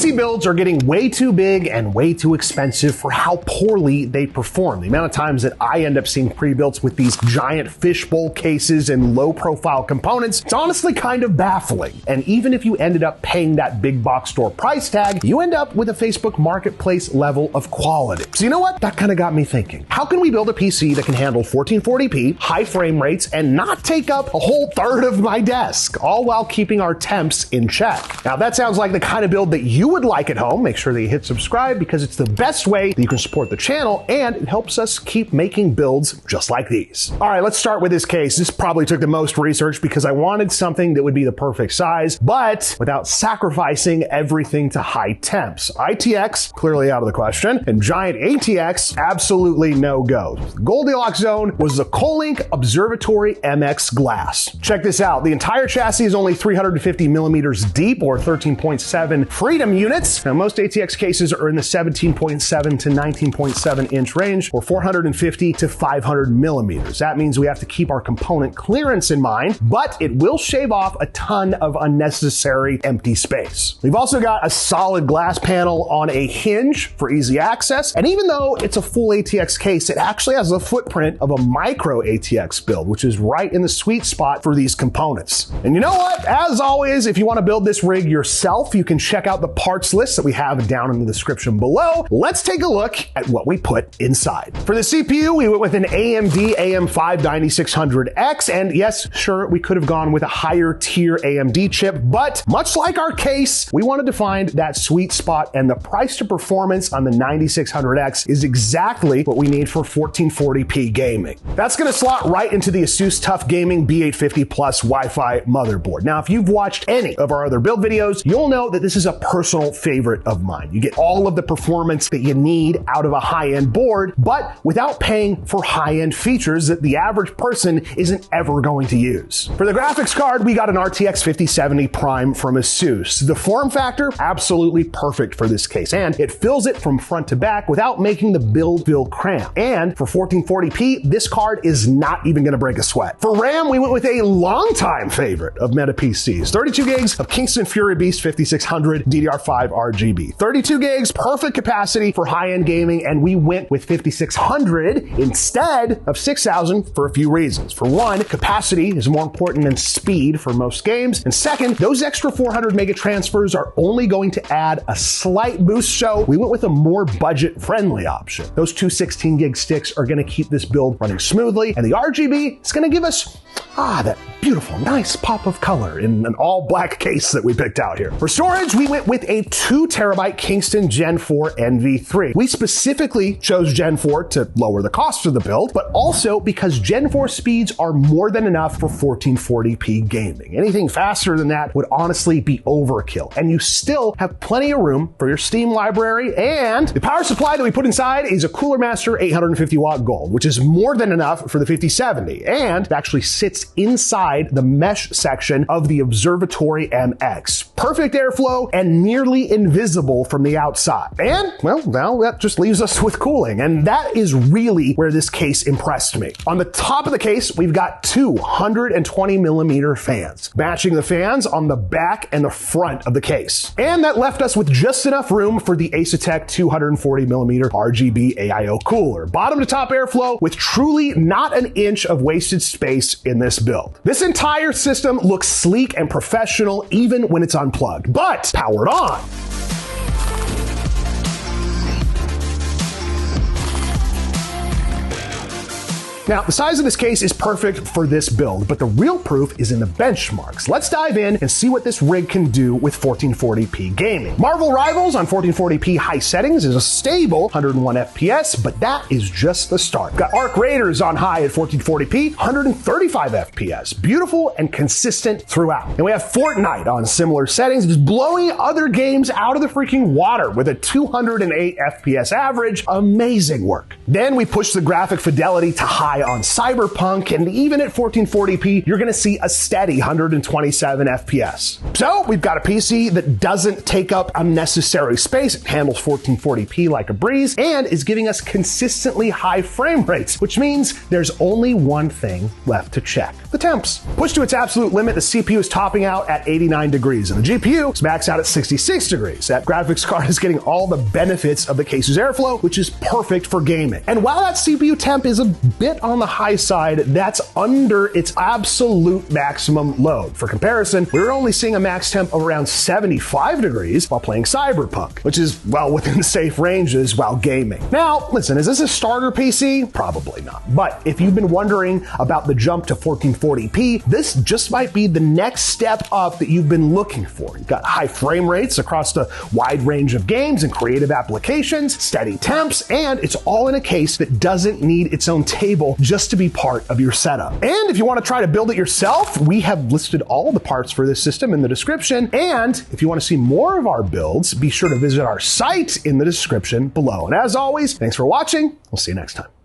PC builds are getting way too big and way too expensive for how poorly they perform. The amount of times that I end up seeing pre-builts with these giant fishbowl cases and low-profile components, it's honestly kind of baffling. And even if you ended up paying that big box store price tag, you end up with a Facebook Marketplace level of quality. So you know what? That kind of got me thinking. How can we build a PC that can handle 1440p, high frame rates, and not take up a whole third of my desk, all while keeping our temps in check? Now, that sounds like the kind of build that you would like at home. Make sure that you hit subscribe because it's the best way that you can support the channel, and it helps us keep making builds just like these. All right, let's start with this case. This probably took the most research because I wanted something that would be the perfect size, but without sacrificing everything to high temps. ITX, clearly out of the question, and giant ATX, absolutely no go. The Goldilocks zone was the KOLINK Observatory MX glass. Check this out. The entire chassis is only 350 millimeters deep, or 13.7 Freedom units. Now, most ATX cases are in the 17.7 to 19.7 inch range, or 450 to 500 millimeters. That means we have to keep our component clearance in mind, but it will shave off a ton of unnecessary empty space. We've also got a solid glass panel on a hinge for easy access, and even though it's a full ATX case, it actually has the footprint of a micro ATX build, which is right in the sweet spot for these components. And you know what? As always, if you want to build this rig yourself, you can check out the parts list that we have down in the description below. Let's take a look at what we put inside. For the CPU, we went with an AMD AM5 9600X, and yes, sure, we could have gone with a higher tier AMD chip, but much like our case, we wanted to find that sweet spot, and the price to performance on the 9600X is exactly what we need for 1440p gaming. That's going to slot right into the Asus TUF Gaming B850 Plus Wi-Fi motherboard. Now, if you've watched any of our other build videos, you'll know that this is a personal favorite of mine. You get all of the performance that you need out of a high-end board, but without paying for high-end features that the average person isn't ever going to use. For the graphics card, we got an RTX 5070 Prime from Asus. The form factor, absolutely perfect for this case, and it fills it from front to back without making the build feel cramped. And for 1440p, this card is not even going to break a sweat. For RAM, we went with a longtime favorite of meta PCs, 32 gigs of Kingston Fury Beast 5600 DDR5 RGB. 32 gigs, perfect capacity for high-end gaming, and we went with 5600 instead of 6000 for a few reasons. For one, capacity is more important than speed for most games, and second, those extra 400 mega transfers are only going to add a slight boost, so we went with a more budget-friendly option. Those two 16 gig sticks are going to keep this build running smoothly, and the RGB is going to give us that beautiful, nice pop of color in an all black case that we picked out here. For storage, we went with a 2 terabyte Kingston Gen 4 NV3. We specifically chose Gen 4 to lower the cost of the build, but also because Gen 4 speeds are more than enough for 1440p gaming. Anything faster than that would honestly be overkill, and you still have plenty of room for your Steam library, and the power supply that we put inside is a Cooler Master 850 watt Gold, which is more than enough for the 5070, and it actually sits inside the mesh section of the Observatory MX. Perfect airflow and nearly invisible from the outside. And, well, now that just leaves us with cooling, and that is really where this case impressed me. On the top of the case, we've got 220 millimeter fans, matching the fans on the back and the front of the case. And that left us with just enough room for the Asetek 240 millimeter RGB AIO cooler. Bottom to top airflow with truly not an inch of wasted space in this build. This entire system looks sleek and professional even when it's unplugged, but powered on. Now, the size of this case is perfect for this build, but the real proof is in the benchmarks. Let's dive in and see what this rig can do with 1440p gaming. Marvel Rivals on 1440p high settings is a stable 101 FPS, but that is just the start. Got Arc Raiders on high at 1440p, 135 FPS. Beautiful and consistent throughout. And we have Fortnite on similar settings, just blowing other games out of the freaking water with a 208 FPS average. Amazing work. Then we push the graphic fidelity to high high on Cyberpunk, and even at 1440p, you're gonna see a steady 127 FPS. So we've got a PC that doesn't take up unnecessary space, it handles 1440p like a breeze, and is giving us consistently high frame rates, which means there's only one thing left to check: the temps. Pushed to its absolute limit, the CPU is topping out at 89 degrees, and the GPU is maxed out at 66 degrees. That graphics card is getting all the benefits of the case's airflow, which is perfect for gaming. And while that CPU temp is a bit on the high side, that's under its absolute maximum load. For comparison, we're only seeing a max temp of around 75 degrees while playing Cyberpunk, which is well within safe ranges while gaming. Now, listen, is this a starter PC? Probably not. But if you've been wondering about the jump to 1440p, this just might be the next step up that you've been looking for. You've got high frame rates across a wide range of games and creative applications, steady temps, and it's all in a case that doesn't need its own table just to be part of your setup. And if you want to try to build it yourself, we have listed all the parts for this system in the description. And if you want to see more of our builds, be sure to visit our site in the description below. And as always, thanks for watching. We'll see you next time.